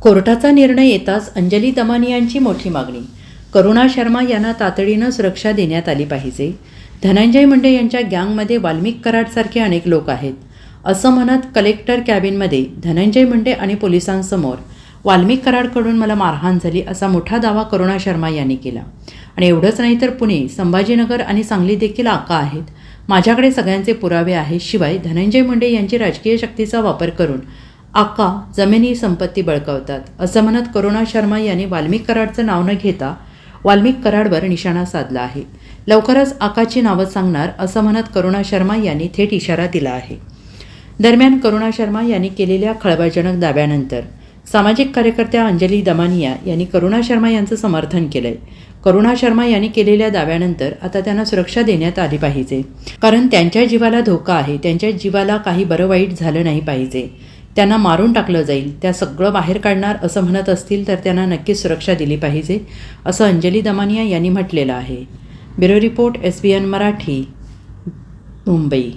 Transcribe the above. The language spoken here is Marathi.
कोर्टाचा निर्णय येताच अंजली दमानियांची मोठी मागणी. करुणा शर्मा यांना तातडीनं सुरक्षा देण्यात आली पाहिजे. धनंजय मुंडे यांच्या गँगमध्ये वाल्मिक कराडसारखे अनेक लोक आहेत असं म्हणत कलेक्टर कॅबिनमध्ये धनंजय मुंडे आणि पोलिसांसमोर वाल्मिक कराडकडून मला मारहाण झाली असा मोठा दावा करुणा शर्मा यांनी केला. आणि एवढंच नाही तर पुणे, संभाजीनगर आणि सांगली देखील आका आहेत. माझ्याकडे सगळ्यांचे पुरावे आहेत. शिवाय धनंजय मुंडे यांची राजकीय शक्तीचा वापर करून आका जमिनी संपत्ती बळकावतात असं म्हणत करुणा शर्मा यांनी वाल्मिक कराडचं नाव न घेता वाल्मिक कराडवर निशाणा साधला आहे. लवकरच आकाची नावं सांगणार असं म्हणत करुणा शर्मा यांनी थेट इशारा दिला आहे. दरम्यान करुणा शर्मा यांनी केलेल्या खळबळजनक दाव्यानंतर सामाजिक कार्यकर्त्या अंजली दमानिया यांनी करुणा शर्मा यांचं समर्थन केलंय. करुणा शर्मा यांनी केलेल्या दाव्यानंतर आता त्यांना सुरक्षा देण्यात आली पाहिजे, कारण त्यांच्या जीवाला धोका आहे. त्यांच्या जीवाला काही बरं वाईट झालं नाही पाहिजे. त्यांना मारून टाकलं जाईल, त्या सगळं बाहेर काढणार असं म्हणत असतील तर त्यांना नक्कीच सुरक्षा दिली पाहिजे असं अंजली दमानिया यांनी म्हटलेलं आहे. Bureau report, SBN Marathi, Mumbai.